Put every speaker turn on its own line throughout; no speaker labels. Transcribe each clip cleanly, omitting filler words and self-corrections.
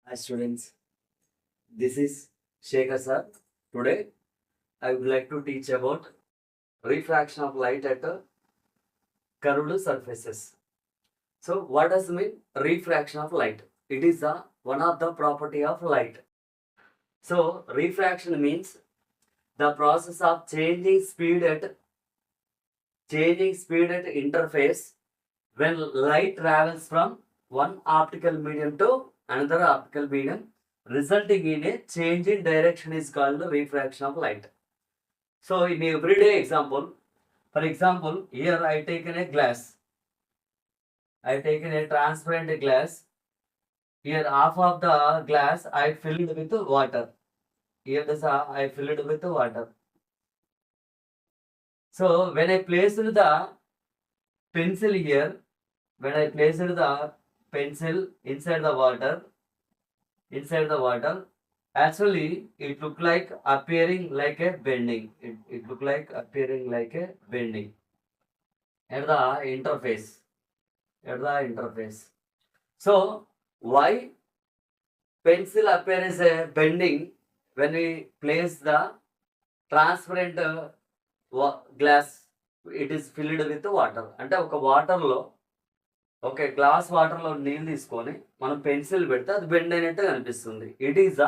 Hi students, this is Shekhar sir. Today I would like to teach about refraction of light at curved surfaces. So what does mean refraction of light? It is one of the property of light. So refraction means the process of changing speed at interface when light travels from one optical medium to another optical medium, resulting in a change in direction is called refraction of light. So in everyday example, for example, here I taken a glass. I taken a transparent glass. Here half of the glass I filled with water. Here this I filled with water. So when I placed the pencil here, when I placed the pencil inside the water, actually it looked like appearing like a bending. It looked like appearing like a bending at the interface. At the interface. So why pencil appear as a bending when we place the transparent glass? It is filled with water. అంటే ఒక వాటర్లో okay glass వాటర్లో నీళ్ళు తీసుకొని మనం pencil పెడితే అది bend అయినట్టు కనిపిస్తుంది. It is the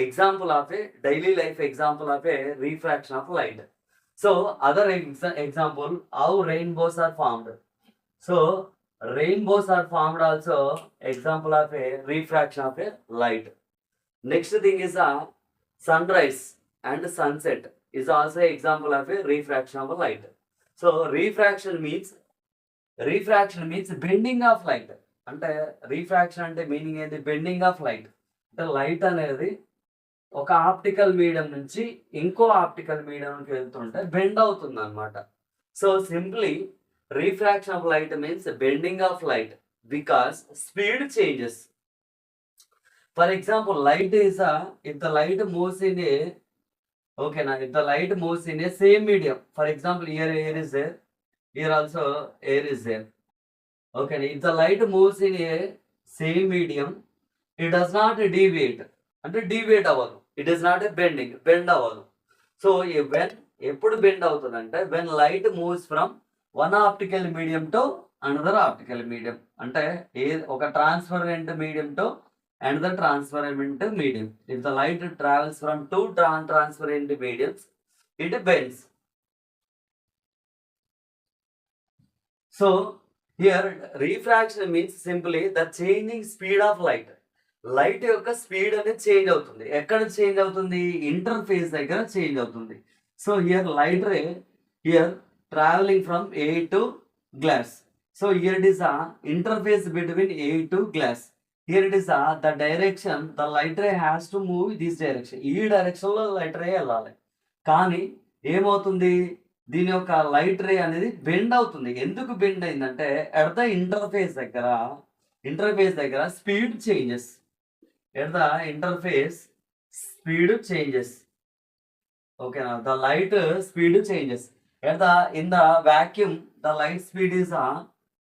example of a daily life example of a refraction of light. So other example how rainbows are formed. So rainbows are formed also example of a refraction of a light. Next thing is a sunrise and sunset is also example of a refraction of a light. So refraction means bending of light. అంటే refraction అంటే meaning ఏంటి? Bending of light. అంటే light అనేది ఒక optical medium నుంచి ఇంకో optical మీడియంకి వెళ్తుంటే bend అవుతుంది అనమాట. So simply refraction of light means bending of light because speed changes. For example, light is if the light moves in a if the light moves in a same medium, for example here air is there, here also air is there. If the light moves in a same medium, it does not deviate. అంటే deviate అవ్వదు. It is not a bend అవ్వదు. So when ఎప్పుడు bend అవుతుందంటే when light moves from one optical medium to another optical medium. అంటే ఒక transparent medium to another transparent medium. If the light travels from two transparent mediums, it bends. So here refraction means simply the changing speed of light. Light యొక్క speed అనేది change అవుతుంది. ఎక్కడ change అవుతుంది? Interface దగ్గర change అవుతుంది. So here light ray here traveling from A to glass. So here it is a interface between A to glass. Here it is the direction the light ray has to move this direction. ఈ direction లో light రే వెళ్ళాలి. కానీ ఏమవుతుంది? దీని యొక్క light ray అనేది bend అవుతుంది. ఎందుకు బెండ్ అయిందంటే ఎట్ ద ఇంటర్ఫేస్ దగ్గర speed changes. At the interface speed changes. ఓకేనా? The light speed changes. In the vacuum, the light speed is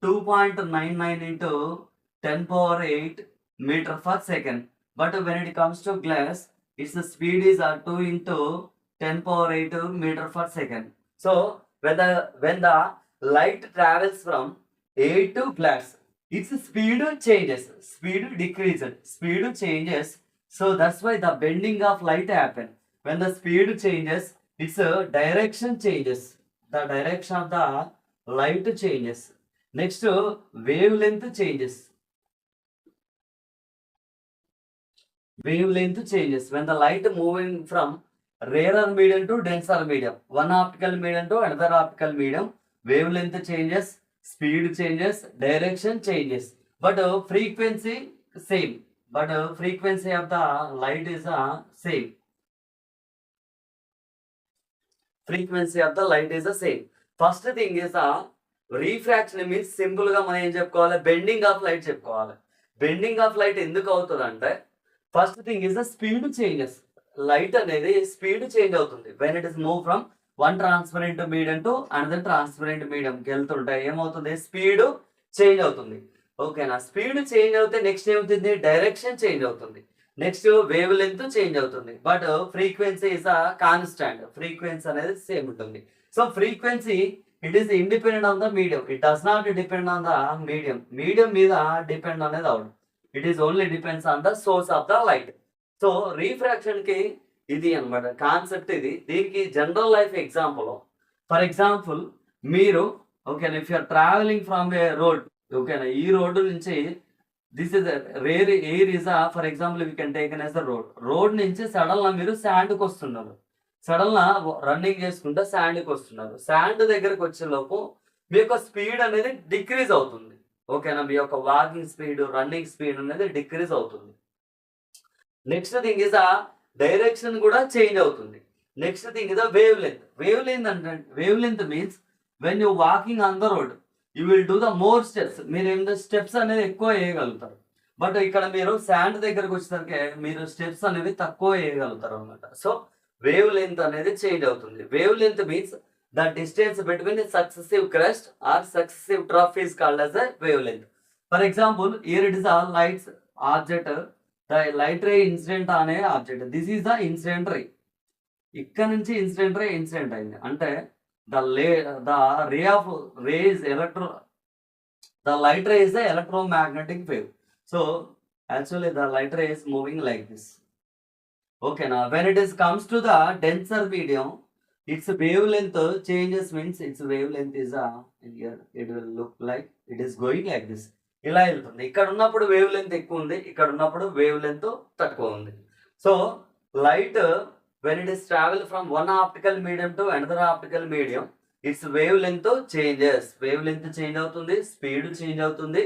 2.99 into 10 power 8 meter per second. But when it comes to glass, its speed is 2 into 10 power 8 meter per second. So when the light travels from A to glass, its speed changes. Speed decreases. Speed changes. So that's why the bending of light happens. When the speed changes, its direction changes. The direction of the light changes. Next, wavelength changes. Wavelength changes when the light moving from rarer medium to denser medium, one optical medium to another optical medium, wavelength changes, speed changes, direction changes, but frequency same. But frequency of the light is same. Frequency of the light is the same. First thing is refraction means simple గా మనం ఏం చెప్పుకోవాలి? Bending of light చెప్పుకోవాలి. Bending of light ఎందుకు అవుతుంది అంటే first thing is the speed changes. Light అనేది speed change అవుతుంది when it is move from one transparent medium to another transparent medium కి వెళ్తుంటే ఏమవుతుంది? స్పీడ్ చేంజ్ అవుతుంది. ఓకేనా. స్పీడ్ చేంజ్ అవుతే నెక్స్ట్ ఏమవుతుంది, డైరెక్షన్ చేంజ్ అవుతుంది, నెక్స్ట్ వేవ్ లెంత్ చేంజ్ అవుతుంది. But frequency is a constant, frequency అనేది సేమ్ ఉంటుంది. So frequency it is independent on the medium, it does not depend on the medium. Medium మీద depend అనేది అవడం, it is only depends on the source of the light. So refraction కి ఇది అన్నమాట concept. ఇది దీనికి general life example. For example మీరు ఓకేనా, if you're travelling from a road, ఓకేనా, ఈ రోడ్డు నుంచి this is rare air is for example we can taken as the road నుంచి సడన్ గా మీరు శాండ్కి వస్తున్నారు, సడన్ గా రన్నింగ్ చేసుకుంటే శాండ్కి వస్తున్నారు. శాండ్ దగ్గరకు వచ్చే లోపు మీ యొక్క స్పీడ్ అనేది డిక్రీజ్ అవుతుంది, ఓకేనా. మీ యొక్క వాకింగ్ స్పీడ్, రన్నింగ్ స్పీడ్ అనేది డిక్రీజ్ అవుతుంది. నెక్స్ట్ థింగ్ ఇస్ డైరెక్షన్ కూడా చేంజ్ అవుతుంది. Next thing is wave length. Wave length means when you walking on the road you will do the more steps, మీరు ఏంటంటే steps అనేది ఎక్కువ వేయగలుగుతారు. But ఇక్కడ మీరు శాండ్ దగ్గరకు వచ్చేసరికి మీరు స్టెప్స్ అనేవి తక్కువ వేయగలుగుతారు అనమాట. సో వేవ్ లెంత్ అనేది చేంజ్ అవుతుంది. Wavelength means the distance between successive crest or successive trough is called as a wavelength. For example here it is a light object, the light ray incident on a object, this is the incident ray. ఇక్కడ నుంచి incident ray incident అయింది అంటే the ray of ray is the light ray is the electromagnetic wave. So actually the light ray is moving like this. Okay, now when it is comes to the denser medium, its wavelength changes, means its wavelength is here it will look like it is going like this. ఇలా వెళ్తుంది. ఇక్కడ ఉన్నప్పుడు wave length ఎక్కువ ఉంది, ఇక్కడ ఉన్నప్పుడు wave length తక్కువ ఉంది. So light when it is travel from one optical medium to another optical medium, its wavelength changes. Wavelength change అవుతుంది, speed change అవుతుంది,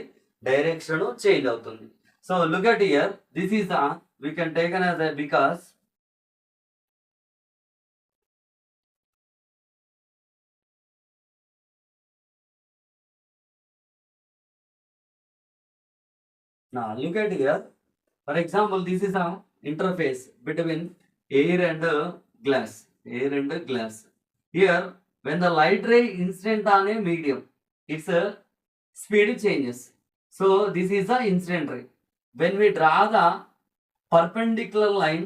direction change అవుతుంది. So look at here, this is we can take as a because now look at here, for example this is a interface between air and glass, air and glass. Here when the light ray incident on a medium, its speed changes. So this is the incident ray. When we draw the perpendicular line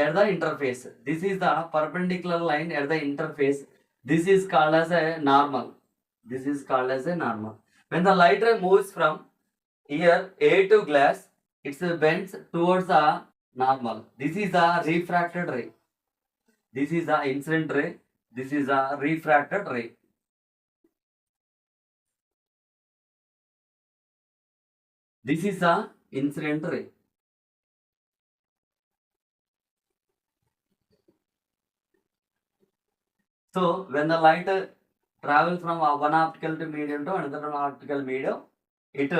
at the interface, this is the perpendicular line at the interface, this is called as a normal, this is called as a normal. When the light ray moves from here A to glass, it bends towards the normal, this is the refracted ray, this is the incident ray, this is a refracted ray. This is a incident ray. So when the light travels from one optical medium to another optical medium, it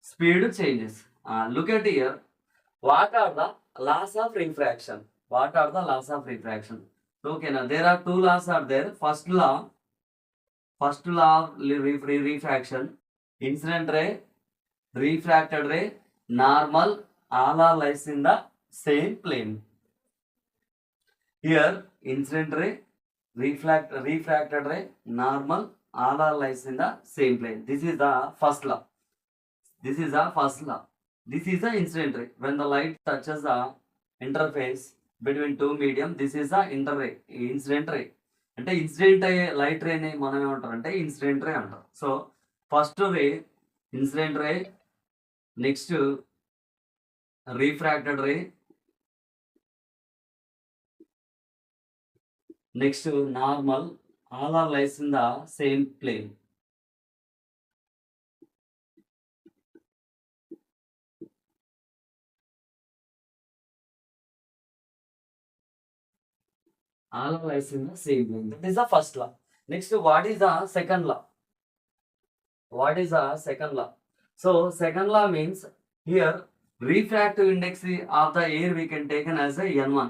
speed changes. Look at here, what are the laws of refraction? What are the laws of refraction? Okay, now there are two laws are there. First law of refraction, incident ray, refracted ray, normal, all are lies in the same plane. Here incident ray, refracted ray, normal, all are lies in the same plane. This is the first law. This is the first law. This is the incident ray. When the light touches the interface between two medium, this is the incident ray. అంటే incident light రేని మనం ఏమంటారు అంటే incident ray అంటారు. So first ray incident ray, next refracted ray, next normal, all are lies in the same plane. All are lies in the same plane. That is the first law. Next, what is the second law? What is the second law? So second law means here refractive index of the air we can taken as a N1.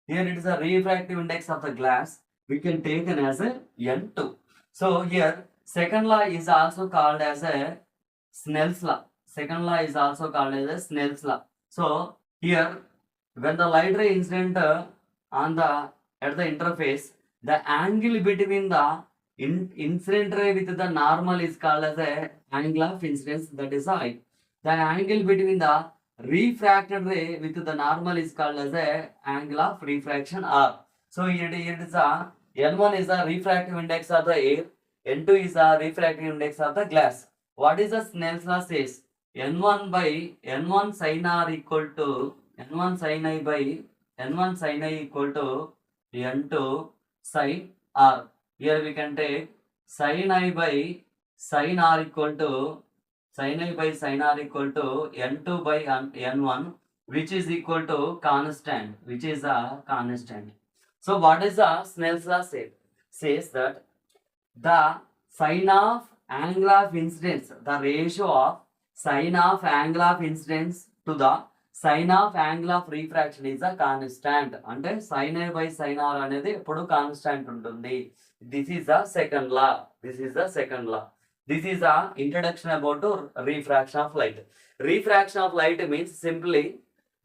Here it is a refractive index of the glass we can taken as a N2. So here second law is also called as a Snell's law. Second law is also called as a Snell's law. So here when the light ray incident on the at the interface, the angle between the Incident ray with the normal is called as a angle of incidence, that is I. The angle between the refracted ray with the normal is called as a angle of refraction R. So it is a N1 is the refractive index of the air, N2 is the refractive index of the glass. What is the Snell's law says? N1 by N1 sin R equal to N1 sin I by N1 sin I equal to N2 sin R. Here we can take sin I by sin R equal to sin I by sin R equal to N2 by N1, which is equal to constant, which is a constant. So what is the Snell's law say? Says that the sin of angle of incidence, the ratio of sin of angle of incidence to the sin of angle of refraction is a constant. అంటే sin A by sin R అనేది ఎప్పుడు constant ఉంటుంది. This is the second law. This is the second law. This is the introduction about refraction of light. Refraction of light means simply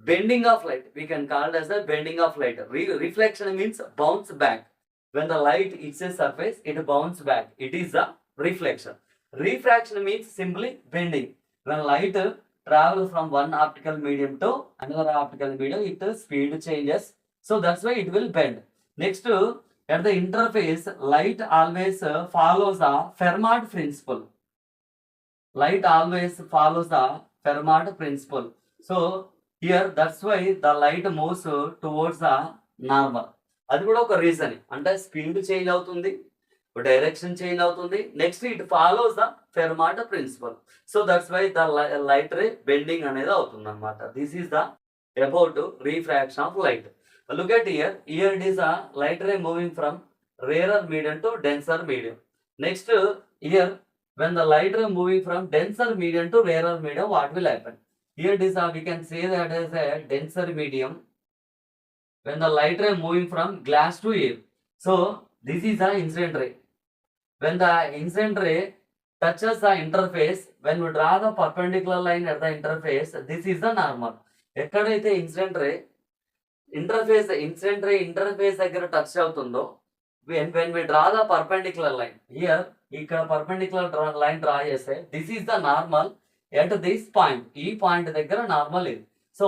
bending of light. We can call it as a bending of light. Reflection means bounce back. When the light hits a surface, it bounces back. It is a reflection. Refraction means simply bending. When light travels from one optical medium to another optical medium, its speed changes. So that's why it will bend. Next, at the interface, light always follows the Fermat principle. Light always follows the Fermat principle. So here, that's why the light moves towards the normal. అది కూడా ఒక reason. అంటే speed change అవుతుంది, direction change అవుతుంది. Next it follows the Fermat principle. So that's why the light ray bending అనేది అవుతుంది అనమాట. This is the about refraction of light. Look at here. Here it is a light ray moving from rarer medium to denser medium. Next here when the light ray moving from denser medium to rarer medium, what will happen? Here it is we can say that as a denser medium. When the light ray moving from glass to air, so this is the incident ray. When the incident ray touches the interface, when we draw the perpendicular line at the interface, this is the normal. ఎక్కడైతే incident ray incident రే interface దగ్గర touch అవుతుందో, when we draw the perpendicular line here, ఇక్కడ perpendicular line draw చేస్తే this is the normal at this point. ఈ point దగ్గర normal ఇది. So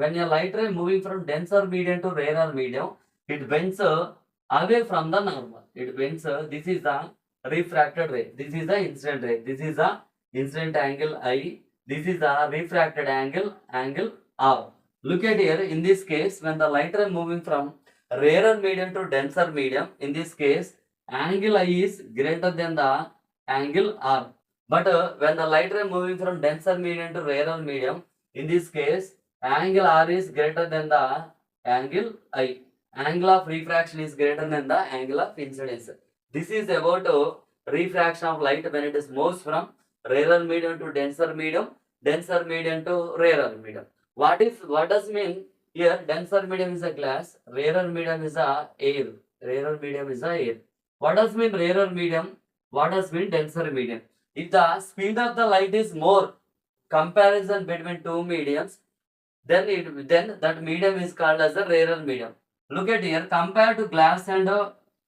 when a light ray moving from denser medium to rarer medium, it bends away from the normal. It bends. This is the refracted ray. This is the incident ray. This is the incident angle I. This is the refracted angle R. Look at here. In this case, when the light ray moving from rarer medium to denser medium, in this case, angle I is greater than the angle R. But when the light ray moving from denser medium to rarer medium, in this case, angle R is greater than the angle I. Angle of refraction is greater than the angle of incidence. This is about refraction of light when it is moves from rarer medium to denser medium to rarer medium. What does mean here? Denser medium is a glass, rarer medium is a air. Rarer medium is a air. What does mean rarer medium? What does mean denser medium? If the speed of the light is more, comparison between two mediums, then that medium is called as a rarer medium. Look at here, compared to glass and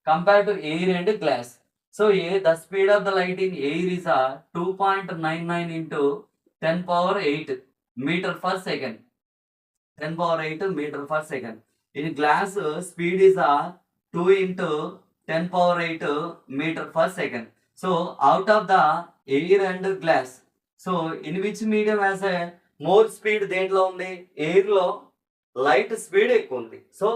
compared to air and glass. So here the speed of the light in air is 2.99 into 10 power 8 meter per second. 10 power 8 meter per second. In glass, speed is 2 into 10 power 8 meter per second. So out of the air and glass, so in which medium has a more speed? దేంట్లో ఉంది? Air లో light speed ఎక్కువ ఉంది. So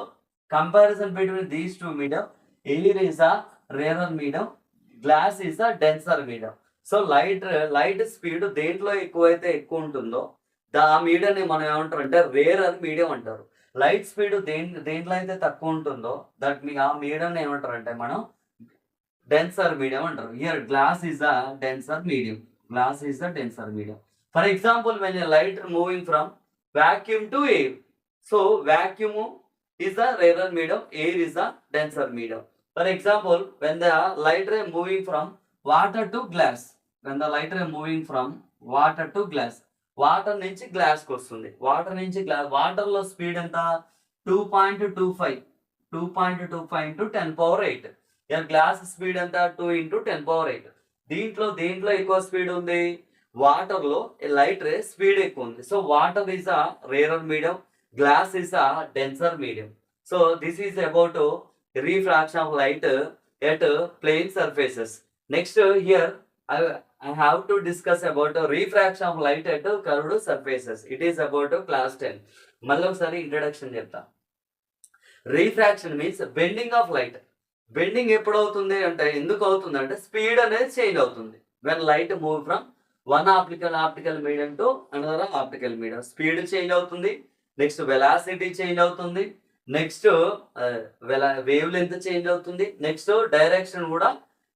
comparison between these two medium, air is a rarer medium, glass is a denser medium. So light speed దేంట్లో ఎక్కువైతే ఎక్కువ ఉంటుందో ఆ మీడియం ని మనం ఏమంటారు అంటే రేరర్ మీడియం అంటారు. లైట్ స్పీడ్ దేంట్లో అయితే తక్కువ ఉంటుందో ఆ మీడియం ఏమంటారు అంటే మనం డెన్సర్ మీడియం అంటారు. Here glass is a denser medium. Glass is the denser medium. For example, when a light moving from vacuum to air, so vacuum is the rarer medium, air is the denser medium. For example, when the light ray moving from water to glass, when the light ray moving from water to glass, water నుంచి glass కి వస్తుంది. Water నుంచి glass, water లో speed ఎంత? 2.25 into 10 power 8. Year glass speed ఎంత 2 × 10⁸. దేంట్లో ఎక్కువ speed ఉంది, వాటర్ లో లైట్ రే స్పీడ్ ఎక్కువ ఉంది. So water is a rarer medium, glass is a denser medium. So this is about refraction of light at plane surfaces. Next here I have to discuss about refraction of light at curved surfaces. It is about class 10. మళ్ళీ ఒకసారి introduction చెప్తా. Refraction means bending of light. Bending ఎప్పుడు అవుతుంది అంటే, ఎందుకు అవుతుంది అంటే speed అనేది చేంజ్ అవుతుంది. When light move from one optical medium to another optical medium, speed change అవుతుంది. నెక్స్ట్ వెలాసిటీ చేంజ్ అవుతుంది. నెక్స్ట్ వేవ్ లెంత్ చేంజ్ అవుతుంది. నెక్స్ట్ డైరెక్షన్ కూడా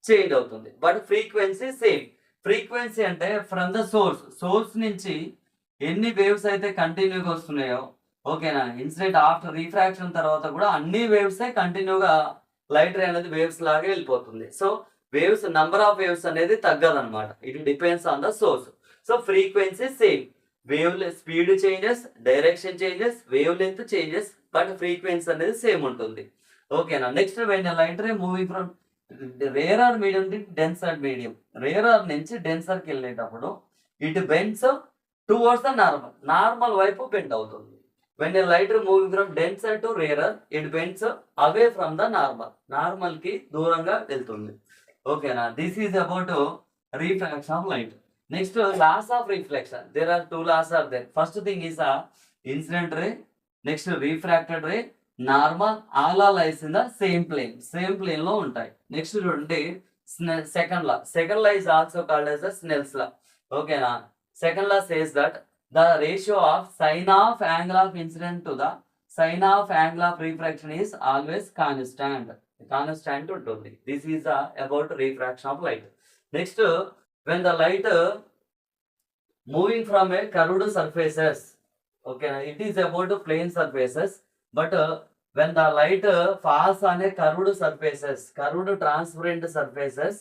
చేంజ్ అవుతుంది. But frequency same. ఫ్రీక్వెన్సీ అంటే ఫ్రమ్ ద సోర్స్ నుంచి ఎన్ని waves అయితే కంటిన్యూగా వస్తున్నాయో, ఓకేనా, ఇన్సిడెంట్ ఆఫ్టర్ రీఫ్రాక్షన్ తర్వాత కూడా అన్ని వేవ్స్ కంటిన్యూగా లైట్ రే అనేది వేవ్స్ లాగా వెళ్ళిపోతుంది. So waves number of waves అనేది తగ్గదనమాట. It depends on the source. So frequency same, wave speed changes, direction changes, wavelength changes, but frequency అనేది సేమ్ ఉంటుంది. ఓకేనా. Next when light ray moving from rarer medium to denser medium, rarer నుంచి denser కి వెళ్ళేటప్పుడు it bends towards the normal వైపు bend అవుతుంది. When a light moving from denser to rarer it bends away from the normal కి దూరంగా వెళ్తుంది. ఓకేనా. This is about refraction of light. Next laws of reflection. There are 2 laws are there. First thing is incident ray, next refracted ray, normal, all are lies in the same plane లో ఉంటాయి. Next చూడండి second law is also called as the Snell's law. ఓకేనా. Second law says that the ratio of sin of angle of incident to the sin of angle of refraction is always constant ఉంటుంది. This is about refraction of light. Next, when the light moving from a curved surfaces, okay, it is about plane surfaces, but when the light falls on a curved transparent surfaces,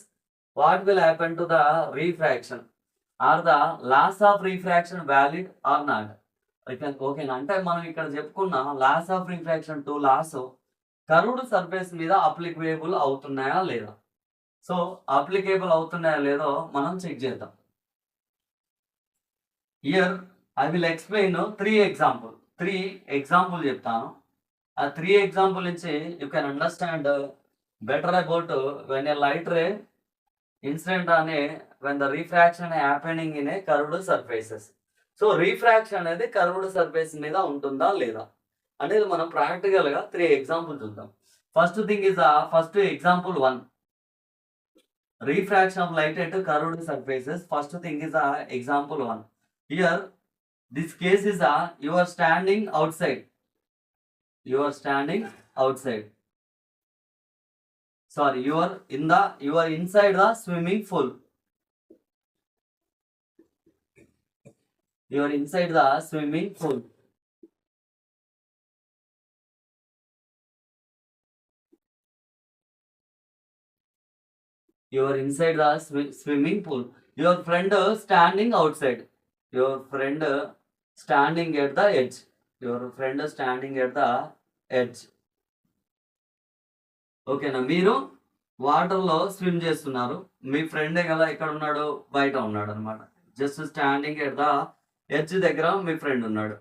what will happen to the refraction? Are the laws of refraction valid or not? ఓకేనా. అంటే మనం ఇక్కడ చెప్పుకున్న laws of refraction 2 laws curved surface మీద applicable అవుతున్నాయా లేదా? So applicable అవుతున్నాయా లేదో మనం చెక్ చేద్దాం. Here I will explain 3 example చెప్తాను. ఆ 3 ఎగ్జాంపుల్ నుంచి you can understand better about when a light ray incident అనే when the refraction happening in a curved surfaces. So refraction అనేది కర్వ్డ్ సర్ఫేస్ మీద ఉంటుందా లేదా అనేది మనం ప్రాక్టికల్ గా 3 ఎగ్జాంపుల్ చూద్దాం. First thing is first example 1, refraction of light at curved surfaces. First thing is example 1. Here this case is you are standing outside. Sorry, you are inside the swimming pool. You are inside the swimming pool. You are inside the swimming pool. Your friend standing outside. Your friend standing at the edge. Your friend standing at the edge. ఓకేనా. మీరు వాటర్లో swim చేస్తున్నారు. మీ ఫ్రెండే కదా ఎక్కడ ఉన్నాడు, బయట ఉన్నాడు అనమాట. Just standing at the edge దగ్గర మీ ఫ్రెండ్ ఉన్నాడు.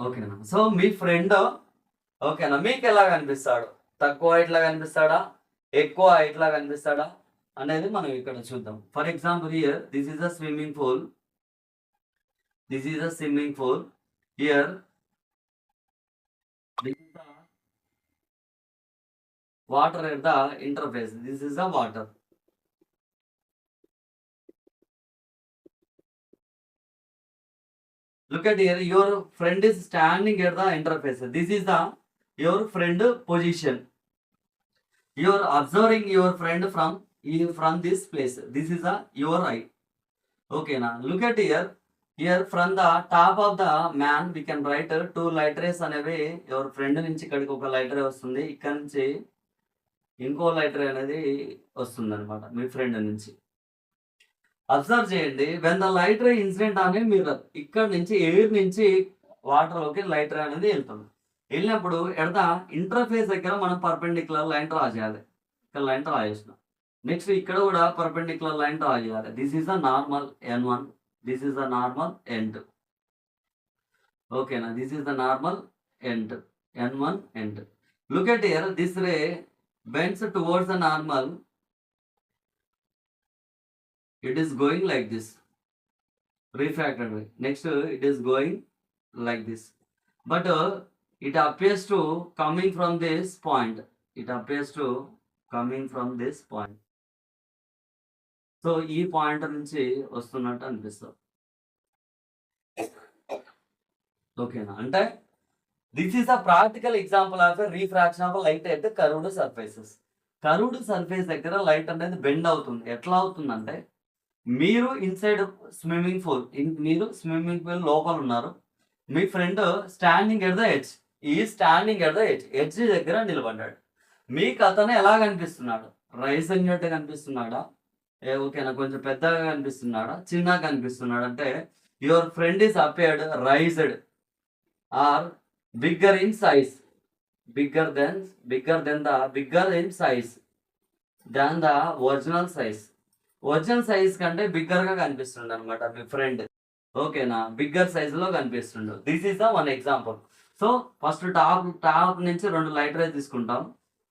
ఓకేనా. సో మీ ఫ్రెండ్ ఓకేనా మీకు ఎలా కనిపిస్తాడు? తక్కువ హైట్ లా కనిపిస్తాడా, ఎక్కువ హైట్ లా కనిపిస్తాడా అనేది మనం ఇక్కడ చూద్దాం. For example here this is a swimming pool. Here water at the interface. This is the water. Look at here, your friend is standing at the interface. This is the your friend position. You are observing your friend from this place. This is your eye. Okay, now look at here. Here from the top of the man we can write 2 light rays అనేవి your friend నుంచి ఇక్కడికి ఒక light ray వస్తుంది, ఇక్కడ నుంచి ఇంకో light ray అనేది వస్తుంది అనమాట మీ ఫ్రెండ్ నుంచి. అబ్జర్వ్ చేయండి, when the light ray incident అనే మిర్రర్, ఇక్కడ నుంచి ఎయిర్ నుంచి వాటర్ లోకి లైట్ రే అనేది వెళ్తుంది. వెళ్ళినప్పుడు ఎట్ ద ఇంటర్ఫేస్ దగ్గర మనం పర్పెండిక్యులర్ లైన్ డ్రా చేయాలి. ఇక్కడ లైన్ డ్రా చేసినాం. నెక్స్ట్ ఇక్కడ కూడా పర్పెండిక్యులర్ లైన్ డ్రా చేయాలి. This is the normal N1, this is the normal N2. ఓకేనా, this is the normal N2, N1, N2. Look at here, this ray bends towards the normal. It is going like this, refracted ray. Next, it is going like this. But it appears to coming from this point. It appears to coming from this point. So ఈ point నుంచి వస్తున్నట్టు అనిపిస్తుంది. ఓకేనా, అంటే this is a practical example of refraction of light at curved surfaces. Curved surface దగ్గర light అనేది bend అవుతుంది. ఎట్లా అవుతుందంటే, మీరు ఇన్సైడ్ స్విమ్మింగ్ పూల్, మీరు స్విమ్మింగ్ పూల్ లోపల ఉన్నారు, మీ friend standing at the edge, ఈ standing at the edge, edge దగ్గర నిలబడ్డాడు. మీకు అతను ఎలా కనిపిస్తున్నాడు? రైస్ అయినట్టు కనిపిస్తున్నాడా? ఓకేనా, కొంచెం పెద్దగా కనిపిస్తున్నాడా, చిన్నగా కనిపిస్తున్నాడు? అంటే your friend is appeared raised or bigger in size, bigger in size than the original size. Original size కంటే బిగ్గర్ గా కనిపిస్తుండ అనమాట మీ ఫ్రెండ్. ఓకేనా, బిగ్గర్ సైజ్ లో కనిపిస్తుండు. This is the one example. So first top నుంచి 2 లైట్ రేస్ తీసుకుంటాం.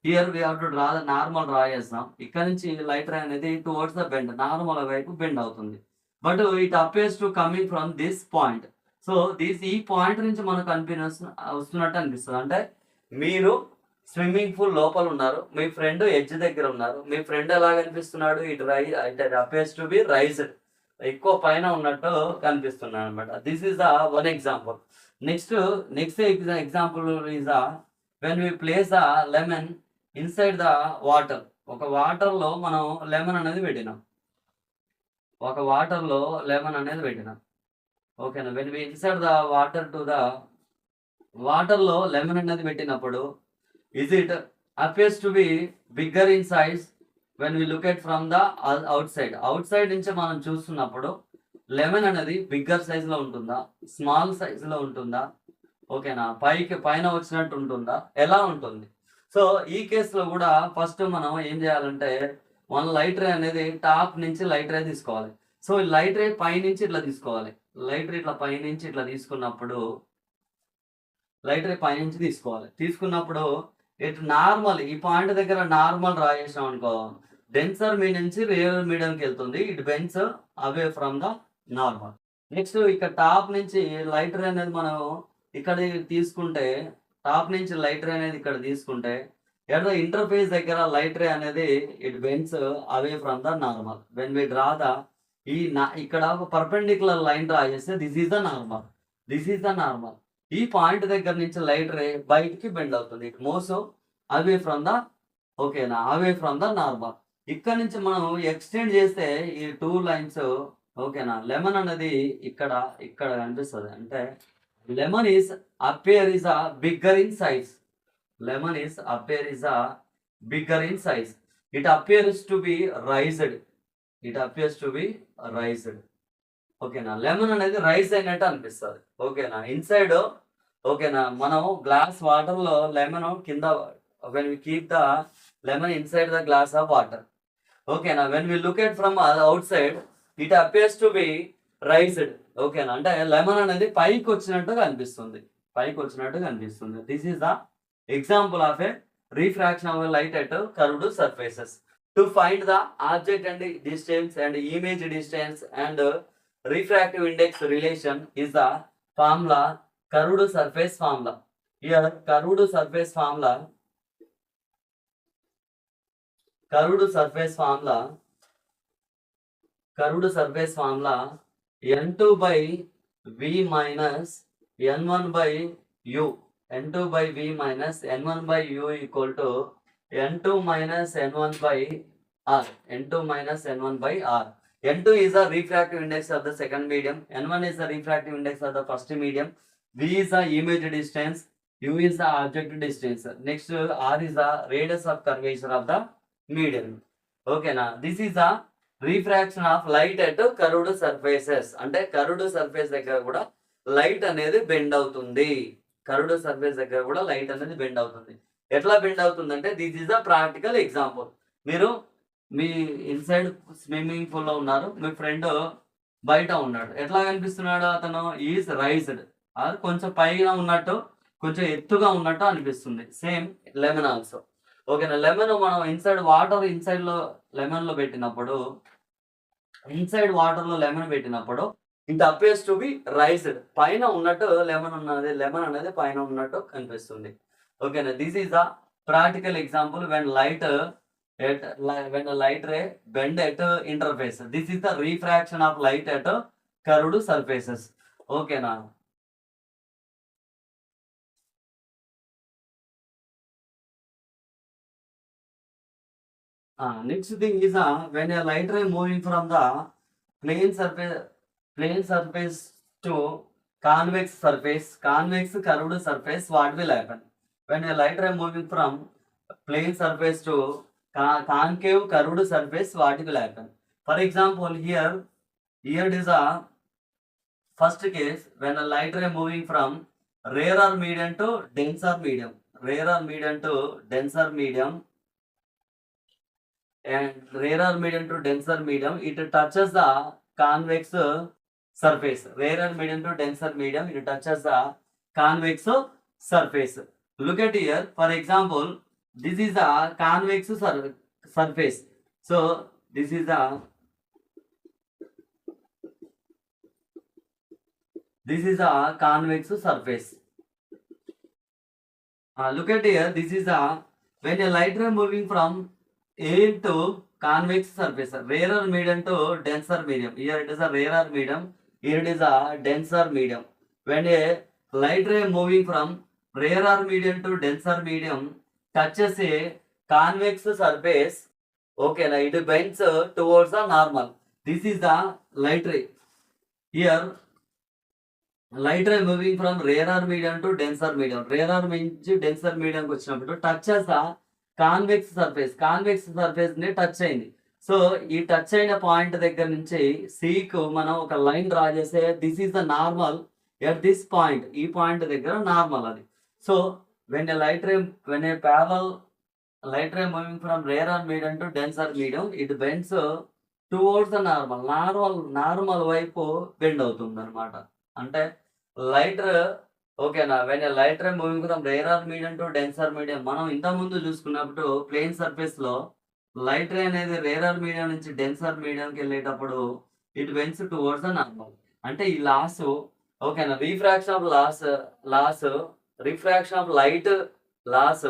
Here we have to draw the normal draw చేస్తాం. ఇక్కడ నుంచి లైట్ రే అనేది టువర్డ్స్ ద బెండ్, నార్మల్ వైపు బెండ్ అవుతుంది. But it appears to coming from this point. So ఈ point నుంచి మనకు వస్తున్నట్టు అనిపిస్తుంది. అంటే మీరు స్విమ్మింగ్ పూల్ లోపల ఉన్నారు, మీ ఫ్రెండ్ ఎడ్జ్ దగ్గర ఉన్నారు. మీ ఫ్రెండ్ ఎలా కనిపిస్తున్నాడు? It appears to be raised, ఎక్కువ పైన ఉన్నట్టు కనిపిస్తున్నాడు అనమాట. This is the one example. Next example is the when we place the lemon inside the water. ఒక వాటర్ లో మనం లెమన్ అనేది పెట్టినాం. ఓకేనా, when we inside the water to the water లో లెమన్ అనేది పెట్టినప్పుడు is it appears to be bigger in size when we look at from the outside నుంచి మనం చూస్తున్నప్పుడు లెమన్ అనేది బిగ్గర్ సైజ్ లో ఉంటుందా, స్మాల్ సైజ్ లో ఉంటుందా? ఓకేనా, పైన వచ్చినట్టు ఉంటుందా, ఎలా ఉంటుంది? సో ఈ కేసులో కూడా ఫస్ట్ మనం ఏం చేయాలంటే, మన లైట్ రే అనేది టాప్ నుంచి లైట్ రే తీసుకోవాలి. సో లైట్ రే పైనుంచి ఇట్లా తీసుకోవాలి. లైట్ రే ఇట్లా పైనుంచి ఇట్లా తీసుకున్నప్పుడు తీసుకున్నప్పుడు ఇటు నార్మల్, ఈ పాయింట్ దగ్గర నార్మల్ డ్రా చేసాం అనుకో, డెన్సర్ మీడియం నుంచి రేర్ మీడియంకి వెళ్తుంది. It bends away from the normal. Next ఇక్కడ టాప్ నుంచి లైట్ రే అనేది మనం ఇక్కడ తీసుకుంటే, టాప్ నుంచి లైట్ రే అనేది ఇక్కడ తీసుకుంటే, ఎట్ ద ఇంటర్ఫేస్ దగ్గర లైట్ రే అనేది it bends away from the normal. When we draw the ఇక్కడ ఒక పర్పెండిక్యులర్ లైన్ డ్రా చేస్తే దిస్ ఈస్ ద నార్మల్. ఈ పాయింట్ దగ్గర నుంచి లైట్ రే బయటికి బెండ్ అవుతుంది. It moves away from the, ఓకేనా, అవే ఫ్రమ్ ద నార్మల్. ఇక్కడ నుంచి మనం ఎక్స్టెండ్ చేస్తే ఈ 2 లైన్స్, ఓకేనా, లెమన్ అనేది ఇక్కడ కనిపిస్తుంది. అంటే lemon is appear is a bigger in size. It appears to be raised. ఓకేనా, లెమన్ అనేది రైజ్ అయినట్టు అనిపిస్తుంది. ఓకేనా, ఇన్సైడ్, ఓకేనా, మనం గ్లాస్ వాటర్ లో లెమన్ కింద, when we keep the lemon inside the glass of water. ఓకేనా, when we look at from outside it appears to be raised. ఓకేనా, అంటే లెమన్ అనేది పైకి వచ్చినట్టు కనిపిస్తుంది. This is the example of a refraction of light at curved surfaces. To find the object and distance and image distance and refractive index relation is the formula curved surface formula. Here curved surface formula n2 by v minus n1 by u. n2 by v minus n1 by u equal to n2 minus n1 by r. N2 is the refractive index of the second medium. N1 is the refractive index of the first medium. V is the image distance. U is the object distance. Next, R is the radius of curvature of the medium. Okay, now this is the refraction of light at curved surfaces. అంటే curved surface దగ్గర కూడా light అనేది bend అవుతుంది. Curved surface దగ్గర కూడా light అనేది bend అవుతుంది. ఎట్లా బెండ్ అవుతుంది అంటే this is the practical example. మీరు మీ ఇన్సైడ్ స్విమ్మింగ్ పూల్ లో ఉన్నారు, మీ ఫ్రెండ్ బయట ఉన్నాడు. ఎట్లా కనిపిస్తున్నాడు అతను? ఈజ్ రైజ్డ్, అది కొంచెం పైన ఉన్నట్టు, కొంచెం ఎత్తుగా ఉన్నట్టు అనిపిస్తుంది. Same lemon also. ఓకేనా? లెమన్ మనం ఇన్సైడ్ వాటర్ లెమన్ లో పెట్టినప్పుడు, ఇన్సైడ్ వాటర్ లో లెమన్ పెట్టినప్పుడు it appears to be raised, పైన ఉన్నట్టు లెమన్ అనేది పైన ఉన్నట్టు కనిపిస్తుంది. ఓకేనా? This is the practical example when light ray bend at interface. This is the refraction of light at curved surfaces. ఓకేనా? Next thing is when a light ray moving from the plane surface to convex curved surface, what will happen? When a light ray moving from plane surface to concave curved surface, what will happen? For example, here it is a first case when a light ray moving from rarer medium to denser medium, and rarer medium to denser medium, it touches the convex surface. Rarer medium to denser medium, it touches the convex surface. Look at here, for example, this is the convex surface. So this is the convex surface. Look at here, this is the when a light ray moving from air to convex surface, rarer medium to denser medium. Here it is a rarer medium, here it is a denser medium. When a light ray moving from rarer medium to denser medium touches a convex surface, okay, it bends towards the normal. This is the light ray. Here light ray moving from rarer medium to denser medium, rarer నుంచి denser medium కి వచ్చినప్పుడు touches the convex surface ని touch అయింది. So ఈ touch అయిన point దగ్గర నుంచి seek మనం ఒక లైన్ డ్రా చేస్తే this is the normal at this point, ఈ పాయింట్ దగ్గర నార్మల్ అది. So when a parallel light ray moving from rarer medium to denser medium, it bends towards the normal వైపు bend అవుతుంది అనమాట. అంటే లైట్, ఓకేనా? When light ray moving from rarer medium to denser medium, మనం ఇంత ముందు చూసుకున్నప్పుడు ప్లేన్ సర్ఫేస్ లో లైట్ రే అనేది రేరర్ మీడియం నుంచి డెన్సర్ మీడియంకి వెళ్ళేటప్పుడు it bends towards the normal. అంటే ఈ లాస్, ఓకేనా, రిఫ్రాక్షన్ ఆఫ్ లైట్ లాస్,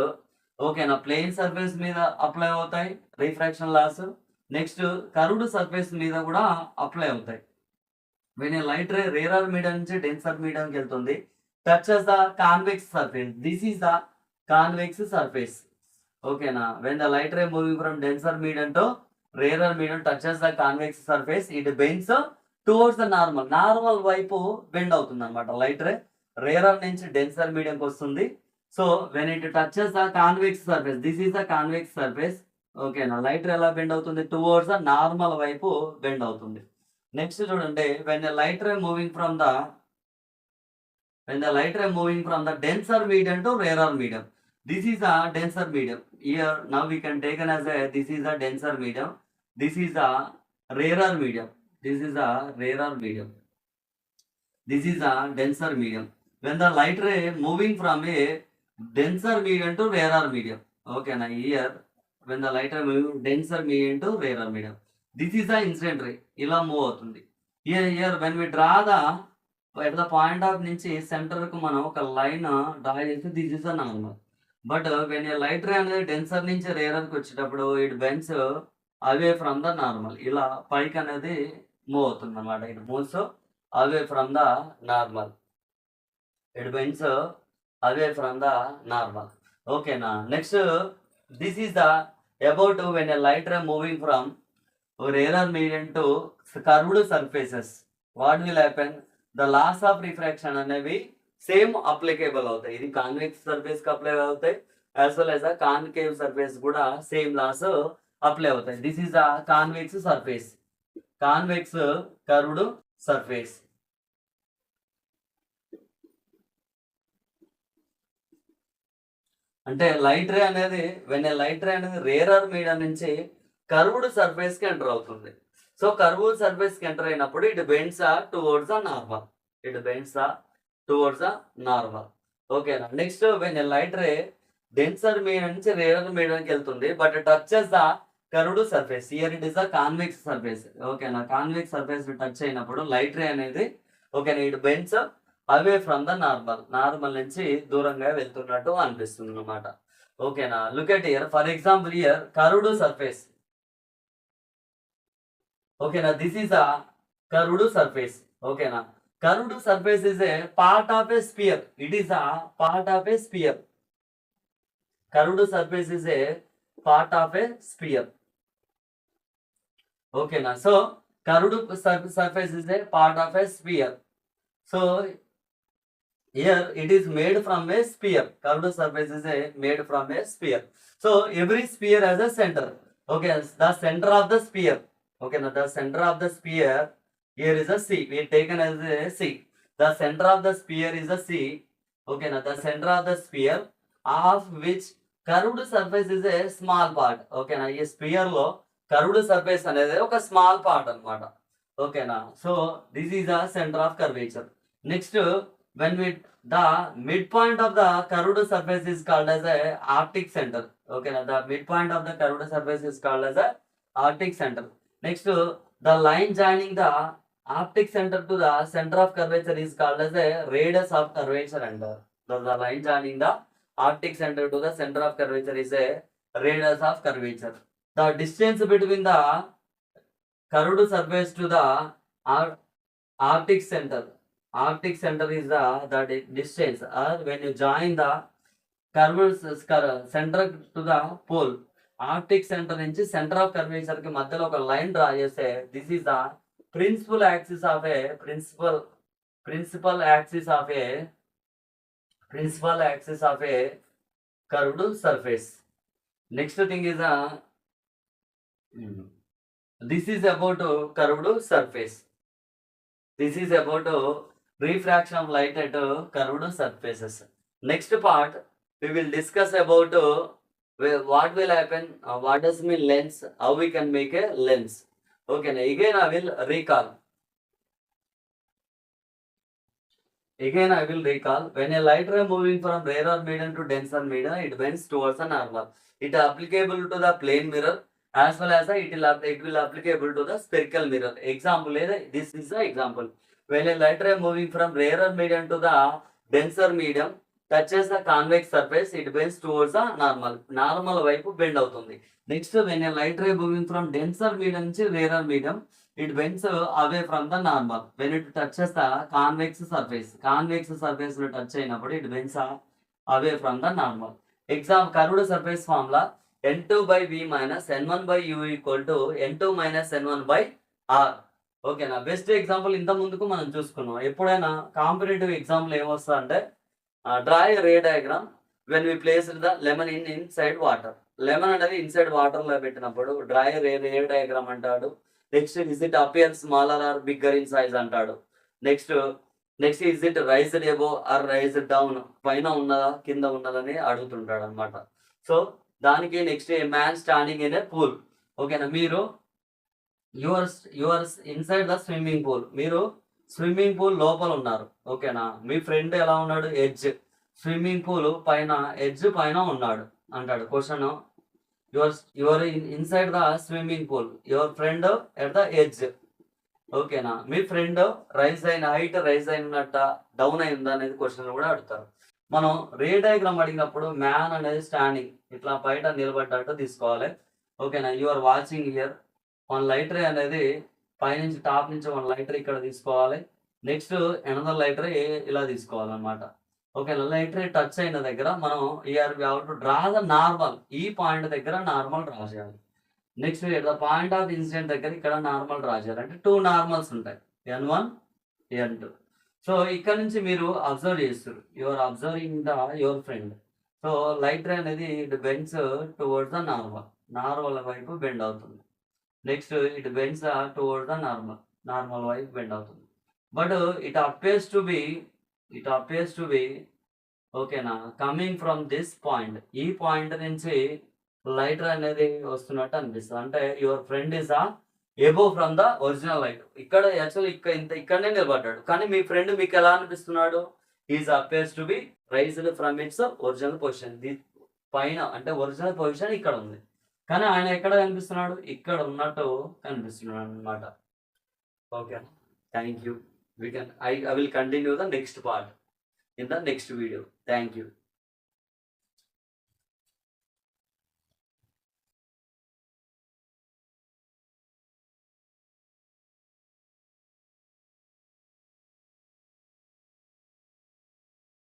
ఓకేనా, ప్లేన్ సర్ఫేస్ మీద అప్లై అవుతాయి refraction laws. Next curved surface మీద కూడా అప్లై అవుతాయి. When light ray rarer medium నుంచి డెన్సర్ మీడియంకి వెళ్తుంది, touches the convex surface. This is the convex surface. ఓకేనా? When the light ray moving from denser medium to rarer medium touches the convex surface, it bends towards the normal వైపు bend అవుతుంది అనమాట. Light ray rarer నుంచి denser మీడియంకి వస్తుంది. So when it touches the convex surface, this is the convex surface. ఓకేనా? Light ray ఎలా bend అవుతుంది? Towards the normal వైపు bend అవుతుంది. నెక్స్ట్ చూడండి, when the light ray moving from the denser medium to rarer medium, this is a denser medium. Here now we can take as a this is a denser medium, this is a rarer medium, this is a denser medium. When the light ray moving from a denser medium to rarer medium, okay na, here when the light ray moving denser medium to rarer medium, this is the incident ray, ila move avutundi. Here when we draw the at the point of నుంచి centre కు మనం ఒక line draw చేస్తే this is the normal. But when a light ray అనేది denser నుంచి rarer కి వచ్చేటప్పుడు it bends away from the normal, ఇలా పైకి అనేది మూవ్ అవుతుంది అనమాట. It moves away from the normal, ఓకేనా? Next this is the about when a light ray moving from rarer medium to curved surfaces, what will happen? The laws of refraction అనేవి same applicable అవుతాయి. ఇది convex surface కి apply అవుతాయి, as well as concave surface కూడా same laws apply అవుతాయి. This is the convex curved surface. అంటే light ray అనేది light ray అనేది రేరర్ మీడియం నుంచి కర్వ్డ్ సర్ఫేస్ కి ఎంటర్ అవుతుంది. సో కర్వ్డ్ సర్ఫేస్ కి ఎంటర్ అయినప్పుడు it bends towards the normal. It bends towards the normal. ఓకేనా. Next when light ray denser medium నుంచి రేరర్ మీడియంకి వెళ్తుంది, but touches the curved surface. Here it is the convex surface. ఓకేనా. Convex surface touch అయినప్పుడు light ray అనేది ఓకేనా it bends away from the normal నుంచి దూరంగా వెళ్తున్నట్టు అనిపిస్తుంది అనమాట. ఓకేనా. Look at here, for example here curved surface. ఓకేనా. This is a curved surface. ఓకేనా. Curved surface is a part of a sphere. It is a part of a sphere. Curved surface is a part of a sphere. ఓకేనా. So curved surface is a part of a spear. So here it is made from a sphere. Curved surface is made from a sphere. So every sphere has a center. Okay, the center of the sphere. Okay, now the center of the sphere here is a C. We taken as a C. The center of the sphere is a C. Okay, now the center of the sphere of which curved surface is a small part. Okay, now ఈ sphere లో curved surface అనేది ఒక small part అన్నమాట. Okay, now so this is the center of curvature. Next, when we the midpoint of the curved surface is called as a optic center. Okay, now the midpoint of the curved surface is called as a optic center. Next, the line joining the optic center to the center of curvature is called as a radius of curvature. And the line joining the optic center to the center of curvature is a radius of curvature. The distance between the curved surface to the optic center. Optic center is the distance, or when you join the curved center to the pole. Optic centre నుంచి centre of curvature కి మధ్యలో ఒక line draw చేస్తే this is the principal axis of a principal axis of a curved surface. Next thing is this is about curved surface. This is about refraction of light at curved surfaces. Next part, we will discuss about what will happen, what does mean lens, how we can make a lens. Okay, again I will recall. When a light ray moving from rarer medium to denser medium, it bends towards the normal. It is applicable to the plane mirror as well as it will applicable to the spherical mirror. Example, this is the example. When a light ray moving from rarer medium to the denser medium touches the convex surface, it bends towards the normal వైపు bend అవుతుంది. Next, when a light ray moving from denser medium to rarer medium, it bends away from the normal. When it touches the convex surface లో touch అయినప్పుడు it bends away from the normal. Example, curved surface formula n2 by v minus n1 by u equal to n2 minus n1 by r. ఓకేనా. Best example ఇంత ముందుకు మనం చూసుకున్నాం. ఎప్పుడైనా competitive example ఏమొస్తా అంటే draw a ray diagram when we place the lemon inside water. Lemon అనేది inside water లో పెట్టినప్పుడు డ్రా ఏ రే డయాగ్రామ్ అంటాడు. Next is it appear smaller or bigger in size అంటాడు. Next is it raised above or raised down, పైన ఉన్నదా కింద ఉన్నదని అడుగుతుంటాడు అనమాట. సో దానికి next a man standing in a pool. ఓకేనా. మీరు yours inside the swimming pool, మీరు స్విమ్మింగ్ పూల్ లోపల ఉన్నారు. ఓకేనా. మీ ఫ్రెండ్ ఎలా ఉన్నాడు, ఎడ్జ్, స్విమ్మింగ్ పూల్ పైన ఎడ్జ్ పైన ఉన్నాడు అంటాడు. Question, your inside the swimming pool, your friend at the edge. ఓకేనా. మీ ఫ్రెండ్ హైట్ రైజ్ అయినట్ట డౌన్ అయిందా అనేది క్వశ్చన్ కూడా అడుగుతారు. మనం రే డయాగ్రామ్ అడిగినప్పుడు మ్యాన్ అనేది స్టాండింగ్ ఇట్లా బయట నిలబడ్డట్టు తీసుకోవాలి. ఓకేనా. Your watching here, one light ray అనేది పైనుంచి టాప్ నుంచి వన్ లైట్ రే ఇక్కడ తీసుకోవాలి. నెక్స్ట్ ఎనదర్ లైట్ రే ఇలా తీసుకోవాలన్నమాట. ఓకే. లైట్ రే టచ్ అయిన దగ్గర మనం డ్రా ద నార్మల్, ఈ పాయింట్ దగ్గర నార్మల్ డ్రా చేయాలి. Next the point of incident దగ్గర ఇక్కడ నార్మల్ డ్రా చేయాలి. అంటే 2 నార్మల్స్ ఉంటాయి, n1 n2. సో ఇక్కడ నుంచి మీరు అబ్జర్వ్ చేస్తారు, your observing the your friend. So light ray అనేది it bends towards the normal వైపు బెండ్ అవుతుంది. Next it bends towards the normal వైపు బెండ్ అవుతుంది. But it appears to be ఓకేనా? కమింగ్ ఫ్రమ్ దిస్ పాయింట్, ఈ point నుంచి light అనేది వస్తున్నట్టు అనిపిస్తది. అంటే your friend is above from the original light. ఇక్కడ యాక్చువల్లీ ఇక్కడనే నిలబడ్డాడు. కానీ మీ ఫ్రెండ్ మీకు ఎలా అనిపిస్తున్నాడు? Is appears to be raised from it's original position. పైన అంటే ఒరిజినల్ పొజిషన్ ఇక్కడ ఉంది. కానీ ఆయన ఎక్కడ కనిపిస్తున్నాడు? ఇక్కడ ఉన్నట్టు కనిపిస్తున్నాడు అన్నమాట. Okay. Thank you. I will continue the next part in the next video. Thank you.